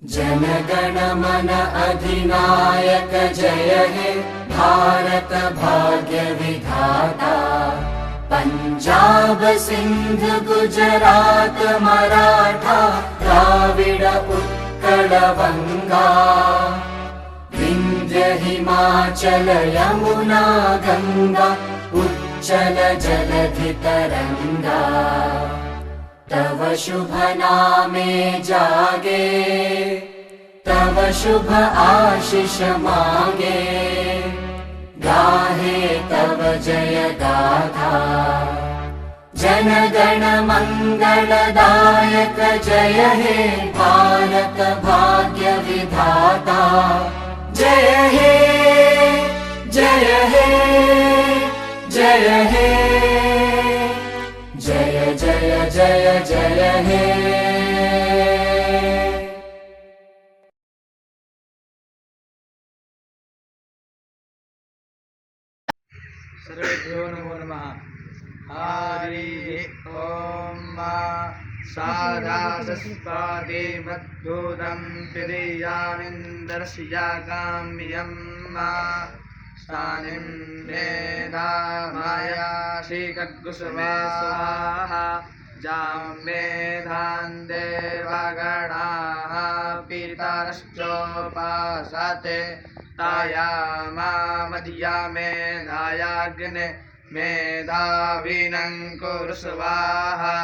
जनगण मन अधिनायक जय हे भारत भाग्य विधाता। पंजाब सिंध गुजरात मराठा द्राविड उत्कल बंगा। विंध्य हिमाचल यमुना गंगा उच्चल जलधि तरंगा। तव शुभ नामे जागे तव शुभ आशीष मांगे। गाहे तव जय गाथा जन गण मंगलदायक जय हे भारत भाग्य विधाता। जय हे जय हे जय हे जय जय जय जय हे। सर्वेभ्यो नमो नमः। हरि ओम। साधासस्पादे मद्भूतं पिदेयामिन्दर्शयाकाम्यं स्थानिं मेधामाया श्रीकद्गुसुमे स्वाहा। जाम्मेधान् देवगणाः पितरश्चोपासते तायामामधिया मेधायाग्ने मेधाविनं कुरु स्वाहा।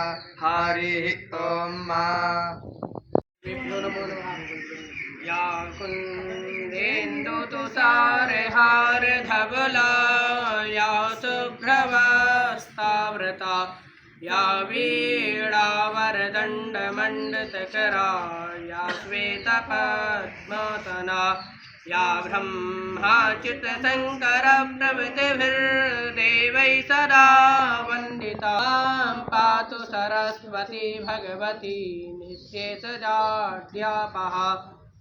हरि ओम। नमो नमः। या कुन्देन्दु तुषारहार धवला या शुभ्रवस्त्रावृता या वीणावरदण्डमण्डितकरा या श्वेतपद्मतना या ब्रह्माच्युतशङ्करप्रभृतिभिर्देवैः सदा वन्दिता। पातु सरस्वती भगवती निःशेषजाड्यापः।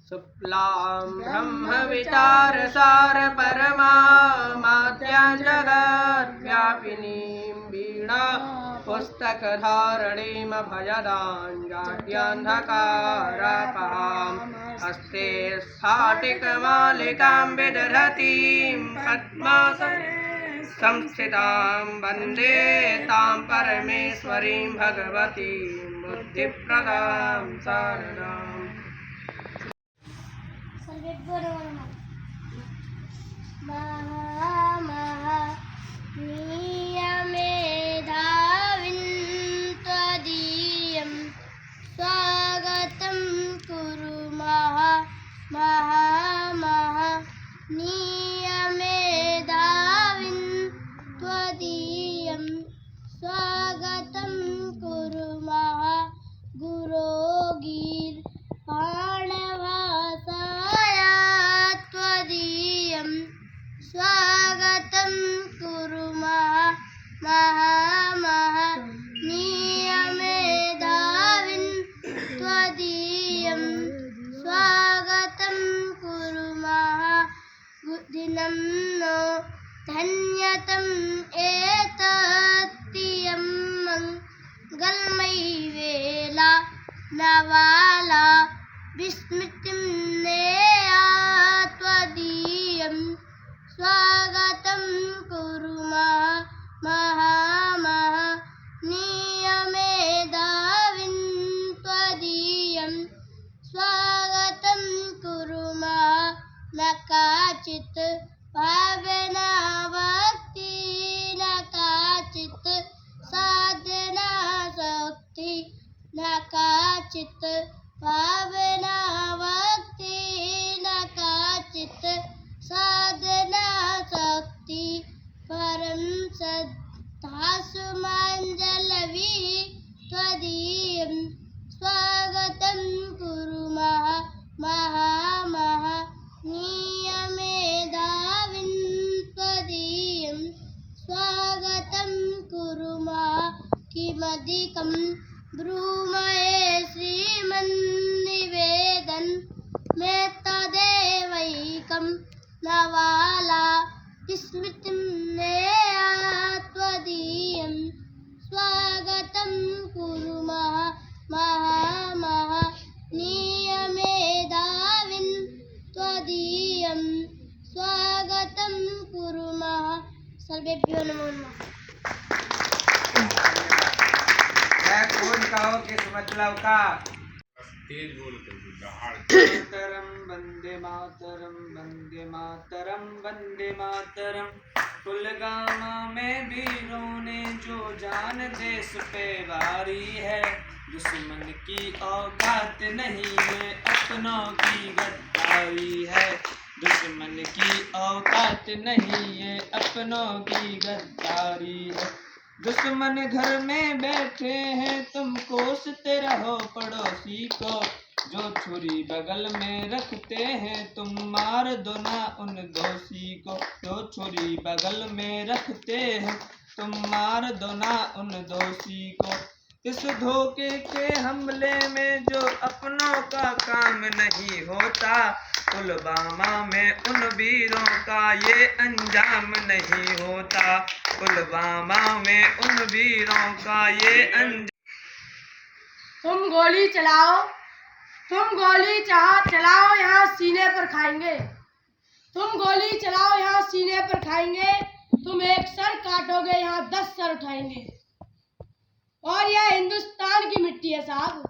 शुक्लां ब्रह्मविचारसार परमामाद्यां जगद्व्यापिनीं वीणा पुस्तकधारणीं भजदां जाड्यान्धकारपहाम्। हस्ते स्फाटिकमालिकां विदधतीं पद्मासनसंस्थितां वन्दे तां परमेश्वरीं भगवतीं बुद्धिप्रदां शारदाम्। त्वदीयं स्वागतं कुरु महामहनीयमेधाविन्। त्वदीयं स्वागतं कुरु गुरोगीर्वाणवासाय। त्वदीयं स्वागतं कुरु महामहनीयमेधाविन्। त्वदीयं स्वागतं कुरु दिनं नो धन्यतम् एतत्तियं मङ्गलमयी वेला नवाला विस्मृतिं नेया। त्वदीयं स्वागतं कुरु महामहनीयमेधाविन्। त्वदीयं स्वागतं कुरु न काचित् भावना भक्ति न काचित् साधना शक्ति न काचित् भावना भक्ति न काचित् साधना शक्ति। परं श्रद्धासुमञ्जलवी त्वदीयं स्वागतं कुरु महामहनीयमेधाविन्। त्वदीयं स्वागतं कुरु किमधिकं ब्रूमहे श्रीमन्निवेदन् मे तदेवैकं नवाला विस्मृतिं नेया। त्वदीयं स्वागतं कुरु महामहनीयमेधाविन्। सर्वेभ्यो नमो नमः। कौन कहो किस मतलब का? मातरम वंदे मातरम वंदे मातरम वंदे मातरम। कुलगामा में वीरों ने जो जान देश पे वारी है, दुश्मन की औकात नहीं है, अपनों की गद्दारी है। दुश्मन की औकात नहीं है, अपनों की गद्दारी है। दुश्मन घर में बैठे हैं, तुम कोसते रहो पड़ोसी को। जो छुरी बगल में रखते हैं, तुम मार दो ना उन दोषी को। जो छुरी बगल में रखते हैं, तुम मार दो ना उन दोषी को। इस धोखे के हमले में जो अपनों का काम नहीं होता, पुलवामा में उन वीरों का ये अंजाम नहीं होता। पुलवामा में उन वीरों का ये अंजाम। तुम गोली चलाओ, तुम गोली चलाओ, यहाँ सीने पर खाएंगे। तुम गोली चलाओ, यहाँ सीने पर खाएंगे। तुम एक सर काटोगे, यहाँ 10 सर उठाएंगे। और यह हिंदुस्तान की मिट्टी है साहब,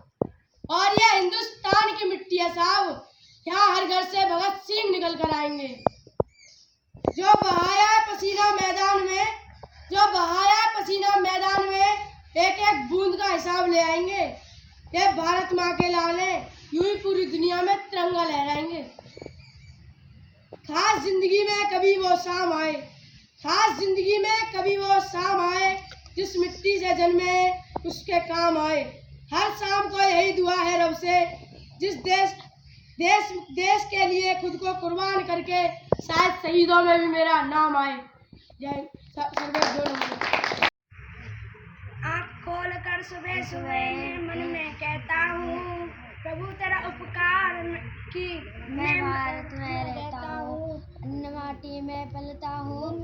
और यह हिंदुस्तान की मिट्टी है साहब। यहाँ हर घर से भगत सिंह निकल कर आएंगे। जो बहाया है पसीना मैदान में, जो बहाया है पसीना मैदान में, एक एक बूंद का हिसाब ले आएंगे। ये भारत माँ के लाले यूं ही पूरी दुनिया में तिरंगा लहराएंगे। खास जिंदगी में कभी वो शाम आए, खास जिंदगी में कभी वो शाम आए, जिस मिट्टी से जन्मे उसके काम आए। हर शाम को यही दुआ है रब से, जिस देश के लिए खुद को कुर्बान करके शायद शहीदों में भी मेरा नाम आए। जय सर्वेभ्यो नमः। आँख खोल कर सुबह सुबह मन में कहता हूँ, प्रभु तेरा उपकार की मैं भारत में रहता हूँ। अन्न माटी में पलता हूँ,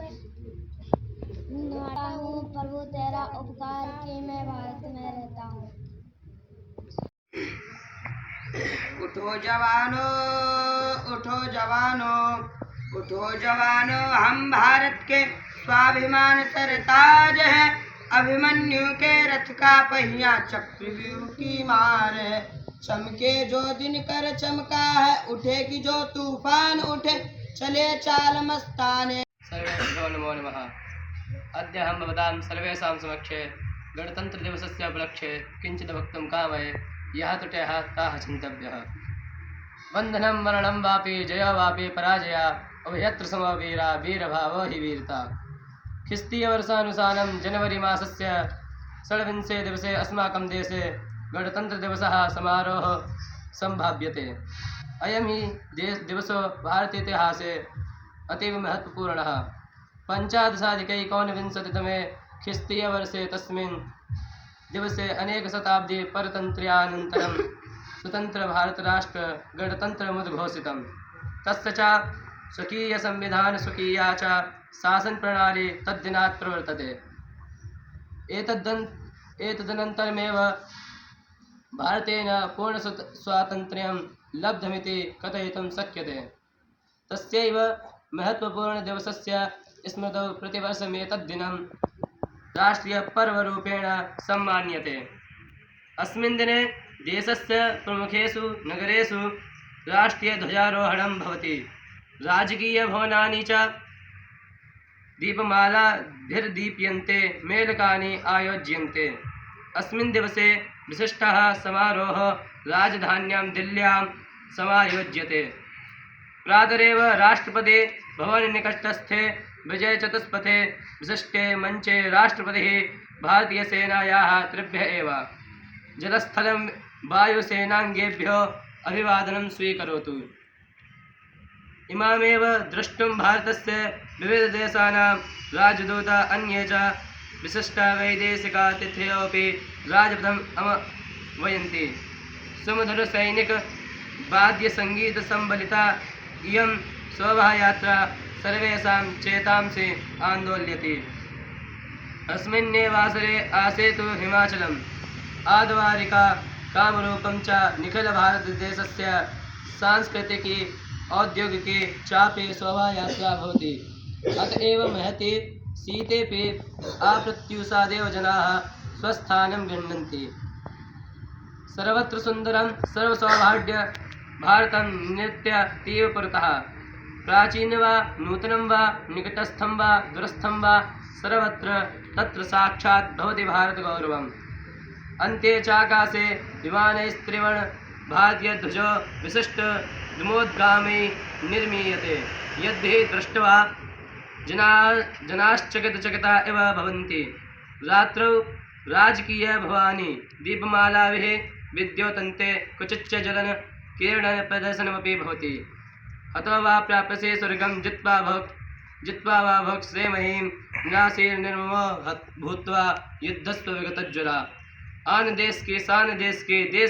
प्रभु तेरा उपकार की मैं भारत में रहता हूँ। उठो जवानो, उठो जवानो, उठो जवानो, हम भारत के स्वाभिमान सरताज है। अभिमन्यु के रथ का पहिया चक्रव्यूह की मार है। चमके जो दिन कर चमका है, उठेगी जो तूफान उठे, चले चाल मस्ताने। सर्वेभ्यो नमो नमः। अद्य अहं भवतां सर्वेषां समक्षे गणतन्त्रदिवसस्य उपलक्ष्ये किञ्चित् वक्तुं कामये। यः त्रुटयः ताः चिन्तव्यः। बन्धनं मरणं वापि जयो वापि पराजया, उभयत्र समो वीरा वीरभावो हि वीरता। ख्रिस्तीयवर्षानुसारं जनवरी मासस्य 26 दिवसे अस्माकं देशे गणतन्त्रदिवसः समारोहः सम्भाव्यते। अयं हि दिवसो भारतीयेतिहासे अतीव महत्वपूर्णः। 15अधिकैकोनविंशतितमे ख्रिस्तीयवर्षे तस्मिन् दिवसे अनेकशताब्दी परतन्त्र्यानन्तरं स्वतन्त्रभारतराष्ट्र गणतन्त्रमुद्घोषितं। तस्य च स्वकीयसंविधान स्वकीया च शासनप्रणाली तद्दिनात् प्रवर्तते। एतदनन्तरमेव भारतेन पूर्णस्वातन्त्र्यं लब्धमिति कथयितुं शक्यते। तस्यैव महत्वपूर्णदिवसस्य स्मृतौ प्रतिवर्षमेतद्दिनं राष्ट्रियपर्वरूपेण सम्मान्यते। अस्मिन् दिने देशस्य प्रमुखेषु नगरेषु राष्ट्रियध्वजारोहणं भवति। राजकीयभवनानि च दीपमालाभिर्दीप्यन्ते, मेलकानि आयोज्यन्ते। अस्मिन् दिवसे विशिष्टः समारोहः राजधान्यां दिल्ल्यां समायोज्यते। प्रातरेव राष्ट्रपति भवननिकटस्थे विजयचतुष्पथे विशिष्टे मञ्चे राष्ट्रपतिः भारतीयसेनायाः त्रिभ्यः एव जलस्थलं वायुसेनाङ्गेभ्यो अभिवादनं स्वीकरोतु। इमामेव द्रष्टुं भारतस्य विविधदेशानां राजदूताः अन्ये च विशिष्टवैदेशिकातिथयोऽपि राजपथम् आह्वयन्ति। सुमधुरसैनिकवाद्यसङ्गीतसम्बलिता इयं शोभायात्रा सर्वेषां चेतांसि आन्दोलयति। अस्मिन्नेवासरे आसेतु हिमाचलम् आद्वारिका कामरूपं च निखिलभारतदेशस्य सांस्कृतिकी औद्योगिकी चापि शोभायात्रा भवति। अत एव महती शीतेऽपि अप्रत्युषादेव जनाः स्वस्थानं गृह्णन्ति। सर्वत्र सुन्दरं सर्वसौभाग्य भारतं नित्यतीव पुरतः। प्राचीनं वा नूतनं वा निकटस्थं वा दूरस्थं वा सर्वत्र तत्र साक्षात् भवति भारतगौरवम्। अन्ते चाकाशे विमानैस्त्रिवण भारतीयध्वजो विशिष्ट विमोद्गामी निर्मीयते। यद्धि दृष्ट्वा जनाश्चकितचकिता इव भवन्ति। रात्रौ राजकीयभवानि दीपमालाभिः विद्योतन्ते क्वचिच्च जलन किरणप्रदर्शनमपि भवति। हतो वा प्राप्यसे स्वर्गं जित्वा वा भोक् श्रेमहीं निराशीर्निर्ममो भूत्वा युद्धस्व विगतज्वरा। आन देश के शान देश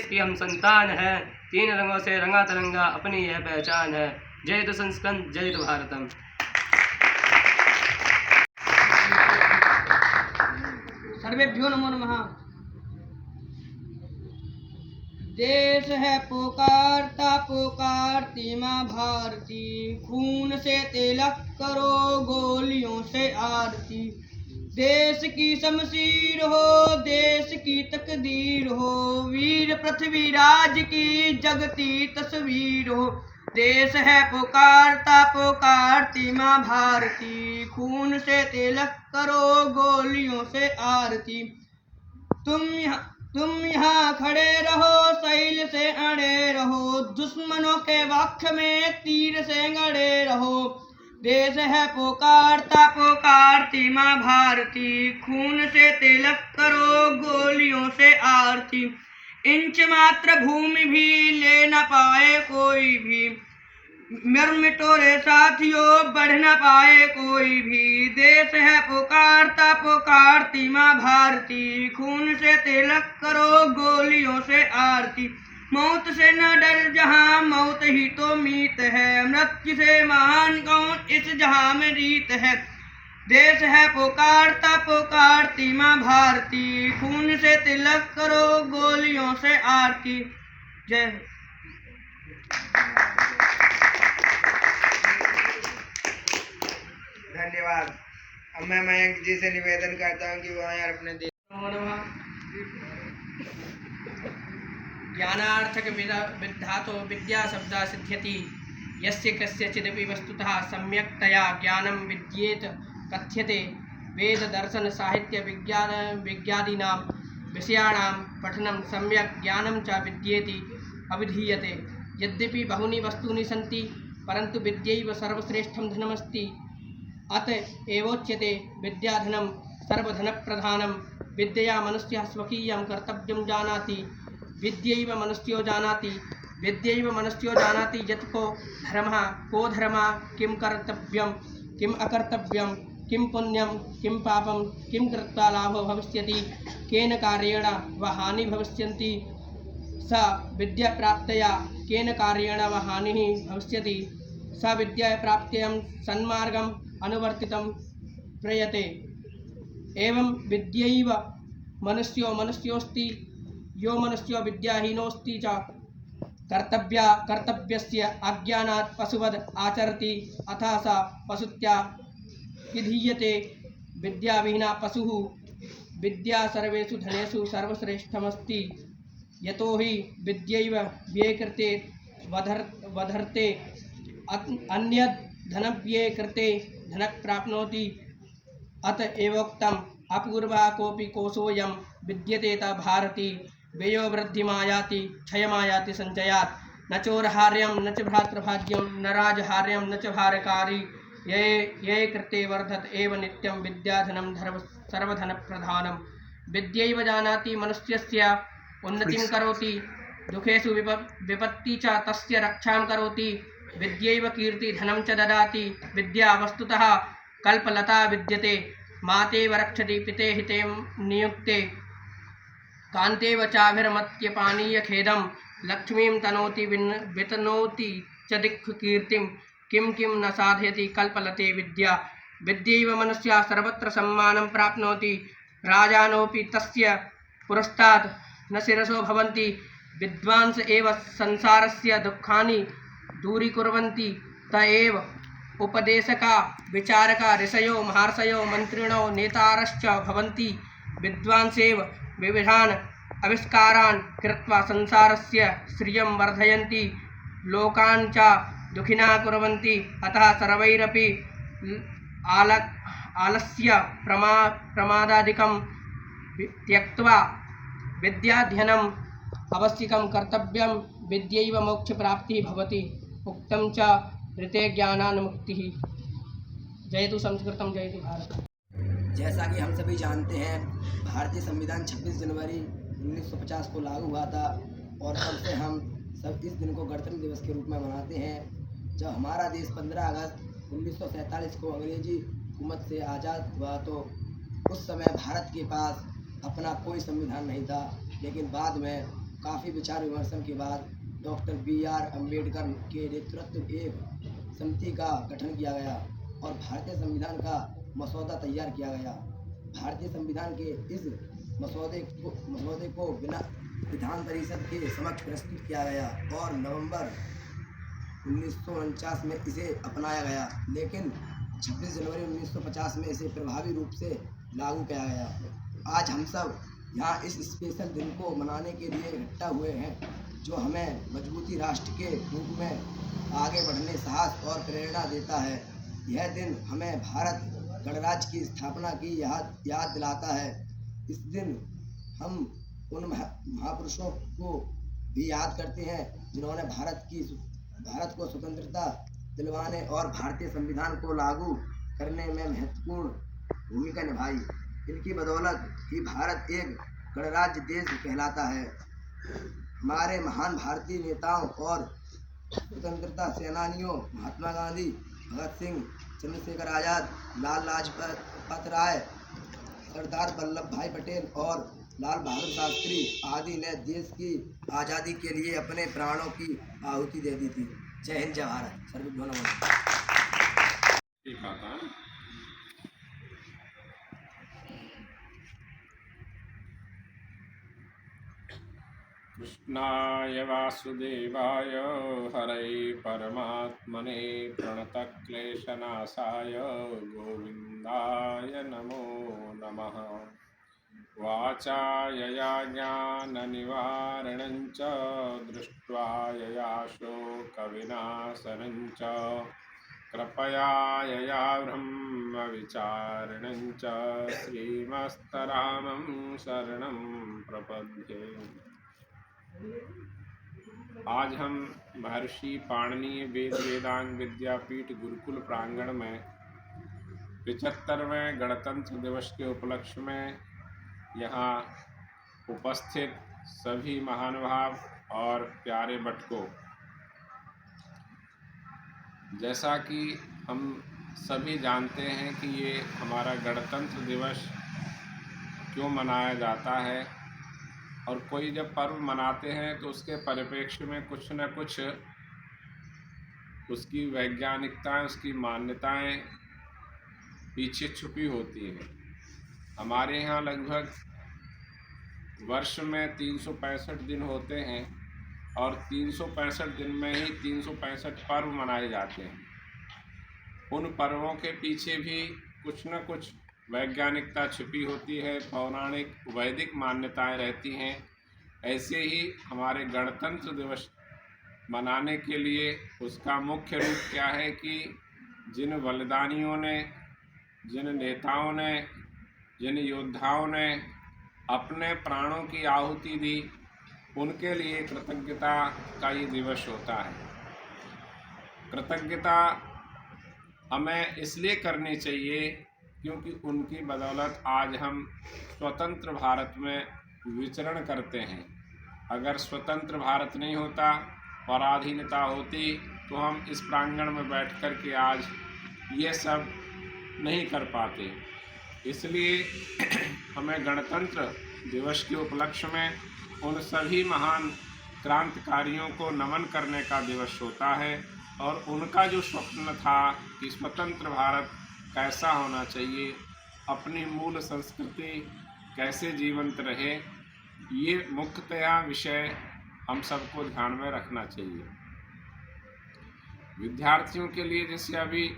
की हम संतान हैं। 3 रंगों से रंगा तिरंगा अपनी यह पहचान है। जय तो संस्कंद, जय तो भारतम। सर्वेभ्यो नमो नमः। देश है पुकारता पुकारती माँ भारती, खून से तिलक करो गोलियों से आरती। देश की शमशीर हो देश की तकदीर हो, वीर पृथ्वीराज की जगती तस्वीर हो। देश है पुकारता पुकारती माँ भारती, खून से तिलक करो गोलियों से आरती। तुम यहाँ खड़े रहो शैल से अड़े रहो, दुश्मनों के वक्ष में तीर से गड़े रहो। देश है पुकारता पुकारती माँ भारती, खून से तिलक करो गोलियों से आरती। इंच मात्र भूमि भी ले न पाए कोई भी, मिटोरे साथियों बढ़ न पाए कोई भी। देश है पुकारता पुकारती माँ भारती, खून से तिलक करो गोलियों से आरती। मौत से न डर जहाँ मौत ही तो मीत है, मृत्यु से महान कौन इस जहाँ में रीत है। देश है पुकारता पुकारती माँ भारती, खून से तिलक करो गोलियों से आरती। जय। धन्यवाद। अब मैं मयंक जी से निवेदन करता हूँ कि वो यार अपने देश ज्ञानार्थक विद्धातो विद्या शब्दा सिद्ध्यति, यस्य कस्यचिदपि वस्तुतः सम्यक्तया ज्ञानं विद्येत कथ्यते। वेद दर्शन साहित्य विज्ञान विज्ञादीनां विषयाणां पठनं सम्यक् ज्ञानं च विद्येति अभिधीयते। यद्यपि बहूनि वस्तूनि सन्ति परन्तु विद्यैव सर्वश्रेष्ठं धनमस्ति। अत एवोच्यते विद्याधनं सर्वधनप्रधानं। विद्यया मनुष्यः स्वकीयं कर्तव्यं जानाति, विद्यैव मनुष्यो जानाति। विद्यैव मनुष्यो जानाति यत् को धर्मः को धर्मः, किं कर्तव्यं किम् अकर्तव्यं, किं पुण्यं किं पापं, किं कृत्वा लाभो भविष्यति, केन कार्येण वा हानि भविष्यन्ति। स विद्याप्राप्तया केन कार्येण वा हानिः भविष्यति। स विद्याप्राप्त्यं सन्मार्गम् अनुवर्तितं प्रयते। एवं विद्यैव मनुष्योऽस्ति, यो मनुष्यो विद्याहीनोऽस्ति च कर्तव्यस्य अज्ञानात् पशुवद् आचरति, अतः स पशुत्या विधीयते। विद्याविहीना पशुः। विद्या सर्वेषु धनेषु सर्वश्रेष्ठमस्ति, यतो हि विद्यैव व्यये कृते वधर्ते, अन्यद् धनव्यये कृते धनः प्राप्नोति। अत एवोक्तम् अपूर्वा कोऽपि कोशोऽयं विद्यते त भारती। व्ययो वृद्धिमायाति क्षयमायाति संचयात्, न चोरहार्यं न च भ्रातृभाज्यं, न राजहार्यं न च भारकारी। ये कृते वर्धत एव नित्यं विद्याधनं सर्वधनप्रधानं। विद्यैव जानाति मनुष्यस्य उन्नतिं करोति, दुखेषु विपत्ति च तस्य रक्षां करोति। विद्यैव कीर्तिधनं च ददाति। विद्या वस्तुतः कल्पलता विद्यते, मातेव रक्षति पिते हिते नियुक्ते। कान्तेव चाभिरमत्यपानीयखेदं, लक्ष्मीं तनोति वितनोति च दिक्कीर्तिं। किं किं न साधयति कल्पलते विद्या। विद्यैव मनुष्यः सर्वत्र सम्मानं प्राप्नोति, राजानोऽपि तस्य पुरस्तात् न शिरसो भवन्ति। विद्वांस एव संसारस्य दुःखानि दूरीकुर्वन्ति, त एव उपदेशका विचारका ऋषयो महर्षयो मंत्रिणो नेतारश्च भवन्ति विद्वांसेव विविधान् आविष्कारान् कृत्वा संसारस्य श्रियं वर्धयन्ति लोकान् च दुःखिनः कुर्वन्ति अतः सर्वैरपि आलस्य प्रमादादिकं त्यक्त्वा विद्याध्ययनम् आवश्यकं कर्तव्यं विद्यैव मोक्षप्राप्तिः भवति उक्तं च ऋते ज्ञानान्मुक्तिः। जयतु संस्कृतं जयतु भारत। जैसा कि हम सभी जानते हैं, भारतीय संविधान 26 जनवरी 1950 को लागू हुआ था और तब से हम सब इस दिन को गणतंत्र दिवस के रूप में मनाते हैं। जब हमारा देश 15 अगस्त 1947 को अंग्रेजी हुकूमत से आज़ाद हुआ तो उस समय भारत के पास अपना कोई संविधान नहीं था, लेकिन बाद में काफ़ी विचार विमर्शन के बाद डॉक्टर B.R. अम्बेडकर के नेतृत्व एक समिति का गठन किया गया और भारतीय संविधान का मसौदा तैयार किया गया। भारतीय संविधान के इस मसौदे को विधान परिषद के समक्ष प्रस्तुत किया गया और नवंबर 1949 में इसे अपनाया गया, लेकिन 26 जनवरी 1950 में इसे प्रभावी रूप से लागू किया गया। आज हम सब यहाँ इस स्पेशल दिन को मनाने के लिए इकट्ठा हुए हैं, जो हमें मजबूती राष्ट्र के रूप में आगे बढ़ने साहस और प्रेरणा देता है। यह दिन हमें भारत गणराज्य की स्थापना की याद दिलाता है। इस दिन हम उन महापुरुषों को भी याद करते हैं जिन्होंने भारत को स्वतंत्रता दिलवाने और भारतीय संविधान को लागू करने में महत्वपूर्ण भूमिका निभाई। इनकी बदौलत ही भारत एक गणराज्य देश कहलाता है। हमारे महान भारतीय नेताओं और स्वतंत्रता सेनानियों महात्मा गांधी, भगत सिंह, चंद्रशेखर आज़ाद, लाल लाजपत राय, सरदार वल्लभ भाई पटेल और लाल बहादुर शास्त्री आदि ने देश की आज़ादी के लिए अपने प्राणों की आहुति दे दी थी। जय हिंद, जय भारत। सर्वभ्यो नमः। कृष्णाय वासुदेवाय हरये परमात्मने प्रणतक्लेशनाशाय गोविन्दाय नमो नमः। वाचायया ज्ञाननिवारणं च दृष्ट्वा यया शोकविनाशनं च कृपया यया ब्रह्मविचारणं च श्रीमस्तरामं शरणं प्रपद्ये। आज हम महर्षि पाणिनीय वेद वेदांग विद्यापीठ गुरुकुल प्रांगण में 75वें गणतंत्र दिवस के उपलक्ष्य में यहाँ उपस्थित सभी महानुभाव और प्यारे बटकों, जैसा कि हम सभी जानते हैं कि ये हमारा गणतंत्र दिवस क्यों मनाया जाता है और कोई जब पर्व मनाते हैं तो उसके परिप्रेक्ष्य में कुछ न कुछ उसकी वैज्ञानिकताएं, उसकी मान्यताएं पीछे छुपी होती हैं। हमारे यहाँ लगभग वर्ष में 365 दिन होते हैं और 365 दिन में ही 365 पर्व मनाए जाते हैं। उन पर्वों के पीछे भी कुछ न कुछ वैज्ञानिकता छिपी होती है, पौराणिक वैदिक मान्यताएं रहती हैं। ऐसे ही हमारे गणतंत्र दिवस मनाने के लिए उसका मुख्य रूप क्या है कि जिन बलिदानियों ने, जिन नेताओं ने, जिन योद्धाओं ने अपने प्राणों की आहुति दी, उनके लिए कृतज्ञता का ये दिवस होता है। कृतज्ञता हमें इसलिए करनी चाहिए क्योंकि उनकी बदौलत आज हम स्वतंत्र भारत में विचरण करते हैं। अगर स्वतंत्र भारत नहीं होता, पराधीनता होती, तो हम इस प्रांगण में बैठ कर के आज ये सब नहीं कर पाते। इसलिए हमें गणतंत्र दिवस के उपलक्ष्य में उन सभी महान क्रांतिकारियों को नमन करने का दिवस होता है और उनका जो स्वप्न था कि स्वतंत्र भारत कैसा होना चाहिए, अपनी मूल संस्कृति कैसे जीवंत रहे, ये मुख्यतया विषय हम सबको ध्यान में रखना चाहिए। विद्यार्थियों के लिए जैसे अभी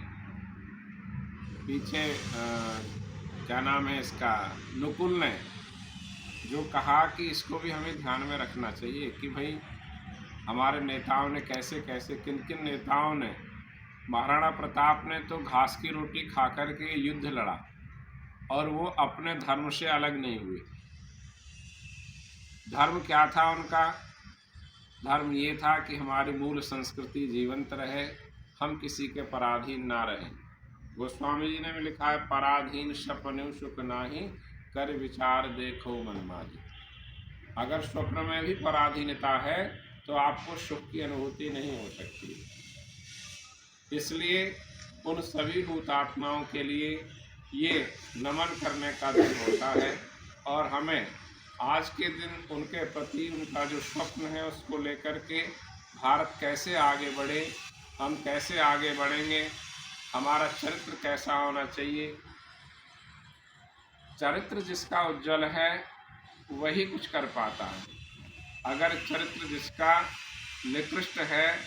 पीछे क्या नाम है इसका, नुकुल ने जो कहा कि इसको भी हमें ध्यान में रखना चाहिए कि भाई हमारे नेताओं ने कैसे कैसे, किन किन नेताओं ने, महाराणा प्रताप ने तो घास की रोटी खा कर के युद्ध लड़ा और वो अपने धर्म से अलग नहीं हुए। धर्म क्या था उनका? धर्म ये था कि हमारी मूल संस्कृति जीवंत रहे, हम किसी के पराधीन ना रहें। गोस्वामी जी ने भी लिखा है, पराधीन सपनु सुख नाही, कर विचार देखो मन माही। अगर स्वप्न में भी पराधीनता है तो आपको सुख की अनुभूति नहीं हो सकती। इसलिए उन सभी हुतात्माओं के लिए ये नमन करने का दिन होता है और हमें आज के दिन उनके प्रति उनका जो स्वप्न है उसको लेकर के भारत कैसे आगे बढ़े, हम कैसे आगे बढ़ेंगे, हमारा चरित्र कैसा होना चाहिए। चरित्र जिसका उज्जवल है वही कुछ कर पाता है। अगर चरित्र जिसका निकृष्ट है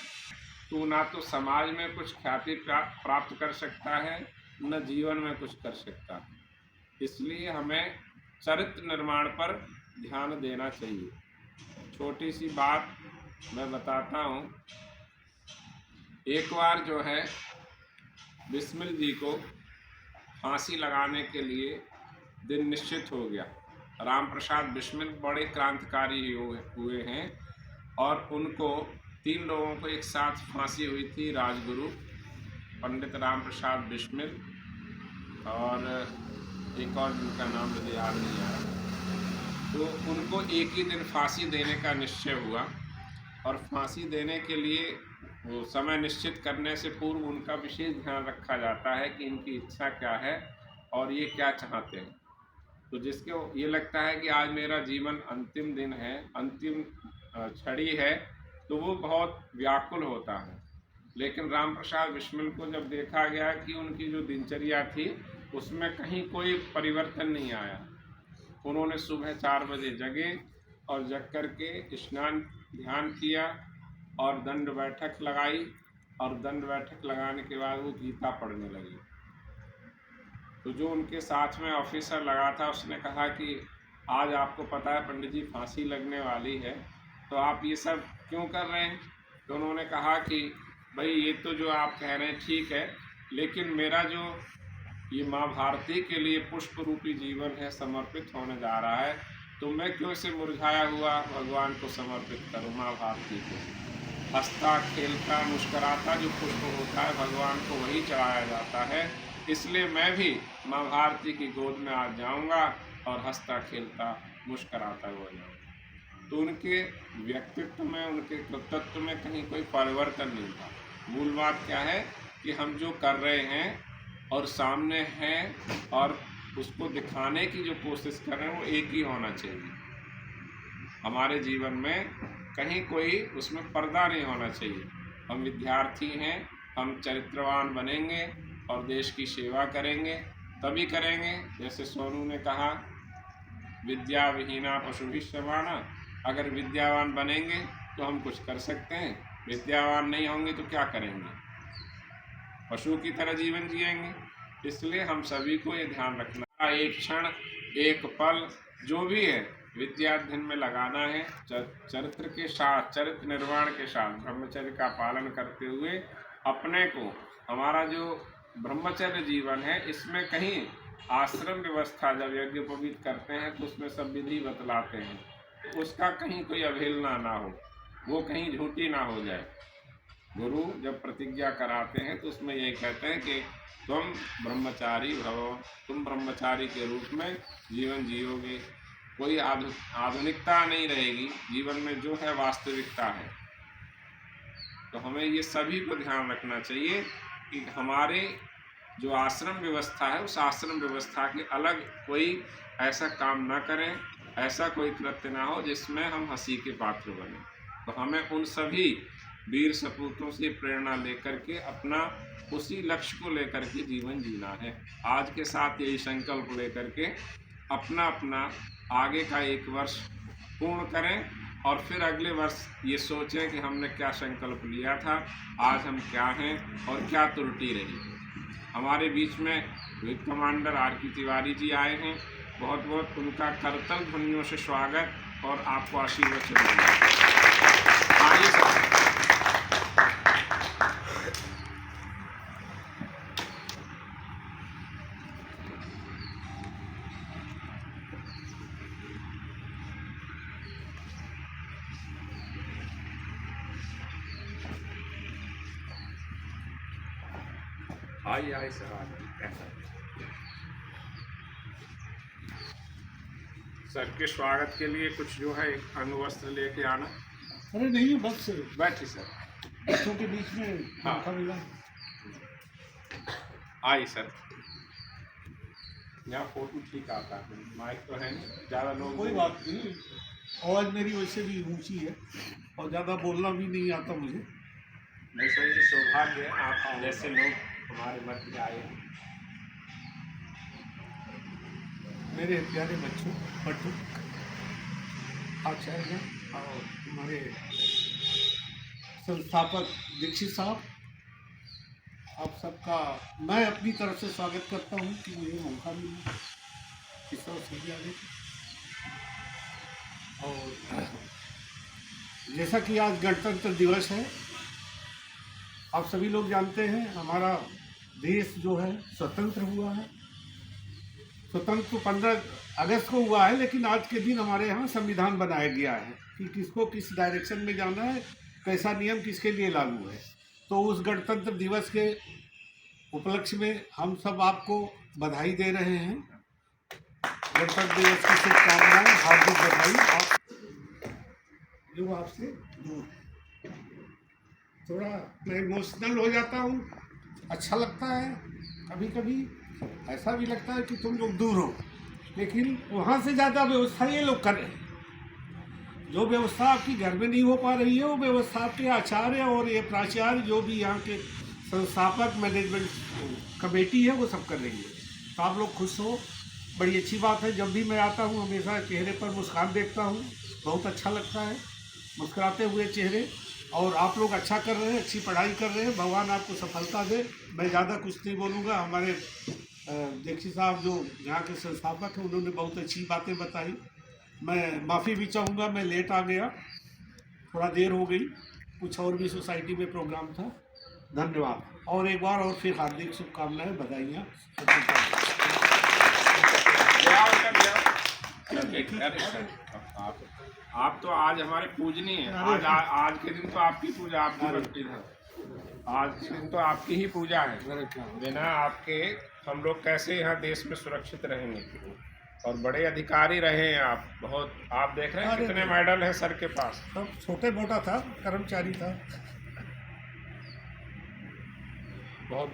तो ना तो समाज में कुछ ख्याति प्राप्त कर सकता है, न जीवन में कुछ कर सकता है। इसलिए हमें चरित्र निर्माण पर ध्यान देना चाहिए। छोटी सी बात मैं बताता हूँ। एक बार जो है बिस्मिल जी को फांसी लगाने के लिए दिन निश्चित हो गया। राम प्रसाद बिस्मिल बड़े क्रांतिकारी हुए हैं और उनको 3 लोगों को एक साथ फांसी हुई थी, राजगुरु पंडित राम प्रसाद बिस्मिल और एक और जिनका नाम मुझे याद नहीं आ रहा। तो उनको एक ही दिन फांसी देने का निश्चय हुआ और फांसी देने के लिए वो समय निश्चित करने से पूर्व उनका विशेष ध्यान रखा जाता है कि इनकी इच्छा क्या है और ये क्या चाहते हैं। तो जिसको ये लगता है कि आज मेरा जीवन अंतिम दिन है, अंतिम छड़ी है, तो वो बहुत व्याकुल होता है। लेकिन राम प्रसाद बिस्मिल को जब देखा गया कि उनकी जो दिनचर्या थी उसमें कहीं कोई परिवर्तन नहीं आया, उन्होंने सुबह 4 बजे जगे और जग करके स्नान ध्यान किया और दंड बैठक लगाई और दंड बैठक लगाने के बाद वो गीता पढ़ने लगे। तो जो उनके साथ में ऑफिसर लगा था उसने कहा कि आज आपको पता है पंडित जी फांसी लगने वाली है, तो आप ये सब क्यों कर रहे हैं? तो उन्होंने कहा कि भाई ये तो जो आप कह रहे हैं ठीक है, लेकिन मेरा जो ये माँ भारती के लिए पुष्प रूपी जीवन है समर्पित होने जा रहा है, तो मैं क्यों इसे मुरझाया हुआ भगवान को समर्पित करूँ, माँ भारती को। हंसता खेलता मुस्कराता जो पुष्प होता है भगवान को वही चढ़ाया जाता है। इसलिए मैं भी माँ भारती की गोद में आ जाऊँगा और हंसता खेलता मुस्कराता हो जाऊँगा। तो उनके व्यक्तित्व में, उनके कर्तृत्व में कहीं कोई परिवर्तन नहीं था। मूल बात क्या है कि हम जो कर रहे हैं और सामने हैं और उसको दिखाने की जो कोशिश कर रहे हैं वो एक ही होना चाहिए। हमारे जीवन में कहीं कोई उसमें पर्दा नहीं होना चाहिए। हम विद्यार्थी हैं, हम चरित्रवान बनेंगे और देश की सेवा करेंगे, तभी करेंगे। जैसे सोनू ने कहा, विद्या विहीना पशुभिः समाना। अगर विद्यावान बनेंगे तो हम कुछ कर सकते हैं, विद्यावान नहीं होंगे तो क्या करेंगे, पशु की तरह जीवन जिएंगे। इसलिए हम सभी को ये ध्यान रखना, एक क्षण एक पल जो भी है विद्याध्ययन में लगाना है। चरित्र के साथ, चरित्र निर्माण के साथ ब्रह्मचर्य का पालन करते हुए अपने को, हमारा जो ब्रह्मचर्य जीवन है इसमें कहीं आश्रम व्यवस्था जब यज्ञोपवीत करते हैं तो उसमें सब विधि बतलाते हैं, तो उसका कहीं कोई अवहेलना ना हो, वो कहीं झूठी ना हो जाए। गुरु जब प्रतिज्ञा कराते हैं तो उसमें यही कहते हैं कि तुम ब्रह्मचारी भवो, तुम ब्रह्मचारी के रूप में जीवन जियोगे। कोई आधुनिकता नहीं रहेगी, जीवन में जो है वास्तविकता है। तो हमें ये सभी को ध्यान रखना चाहिए कि हमारे जो आश्रम व्यवस्था है उस आश्रम व्यवस्था के अलग कोई ऐसा काम ना करें, ऐसा कोई कृत्य ना हो जिसमें हम हंसी के पात्र बने। तो हमें उन सभी वीर सपूतों से प्रेरणा लेकर के अपना उसी लक्ष्य को लेकर के जीवन जीना है। आज के साथ यही संकल्प लेकर के अपना अपना आगे का 1 वर्ष पूर्ण करें और फिर अगले वर्ष ये सोचें कि हमने क्या संकल्प लिया था, आज हम क्या हैं और क्या त्रुटि रही। हमारे बीच में wing commander R.K. Tiwari ji आए हैं। बहुत बहुत उनका करतल ध्वनियों से स्वागत और आपको आशीर्वचन देंगे। आइए सर। आइए सर, आइए। सर के स्वागत के लिए कुछ जो है अंग वस्त्र लेके आना। अरे नहीं, बस बैठिए सर। बच्चों के बीच में हाँ। मौका मिला। आइए सर। यहाँ फोटो ठीक आता है, माइक तो है नहीं, ज़्यादा लोग कोई बात नहीं, आवाज़ मेरी वैसे भी ऊंची है और ज़्यादा बोलना भी नहीं आता मुझे। नहीं सर, ये सौभाग्य है आप जैसे लोग हमारे मध्य में आए। मेरे प्यारे बच्चों, बट्टू, आचार्य और हमारे संस्थापक दीक्षित साहब, आप सबका मैं अपनी तरफ से स्वागत करता हूं कि मुझे मौका मिला इस अवसर से आने का। और जैसा कि आज गणतंत्र दिवस है, आप सभी लोग जानते हैं हमारा देश जो है स्वतंत्र हुआ है। स्वतंत्र तो 15 अगस्त को हुआ है, लेकिन आज के दिन हमारे यहाँ संविधान बनाया गया है कि किसको किस डायरेक्शन में जाना है, कैसा नियम किसके लिए लागू है। तो उस गणतंत्र दिवस के उपलक्ष्य में हम सब आपको बधाई दे रहे हैं। गणतंत्र दिवस की शुभकामनाएं, हार्दिक बधाई। आप जो आपसे थोड़ा मैं इमोशनल हो जाता हूँ, अच्छा लगता है। कभी कभी ऐसा भी लगता है कि तुम लोग दूर हो, लेकिन वहाँ से ज़्यादा व्यवस्था ये लोग कर रहे हैं। जो व्यवस्था आपकी घर में नहीं हो पा रही है, वो व्यवस्था आपके आचार्य और ये प्राचार्य जो भी यहाँ के संस्थापक मैनेजमेंट कमेटी है वो सब कर रही है। तो आप लोग खुश हो, बड़ी अच्छी बात है। जब भी मैं आता हूँ हमेशा चेहरे पर मुस्कान देखता हूँ, बहुत अच्छा लगता है मुस्कुराते हुए चेहरे। और आप लोग अच्छा कर रहे हैं, अच्छी पढ़ाई कर रहे हैं, भगवान आपको सफलता दे। मैं ज़्यादा कुछ नहीं बोलूँगा। हमारे दीक्षित साहब जो यहाँ के संस्थापक हैं, उन्होंने बहुत अच्छी बातें बताई। मैं माफ़ी भी चाहूँगा, मैं लेट आ गया, थोड़ा देर हो गई, कुछ और भी सोसाइटी में प्रोग्राम था। धन्यवाद और एक बार और फिर हार्दिक शुभकामनाएं, बधाइयाँ। आप तो आज हमारे पूजनीय हैं। आज के दिन तो आपकी पूजा, आपकी भक्ति है। आज के दिन तो आपकी ही पूजा है। बिना आपके हम लोग कैसे यहाँ देश में सुरक्षित रहेंगे। और बड़े अधिकारी रहे हैं आप, बहुत। आप देख रहे हैं कितने मेडल हैं सर के पास। सब छोटे मोटा था, कर्मचारी था। बहुत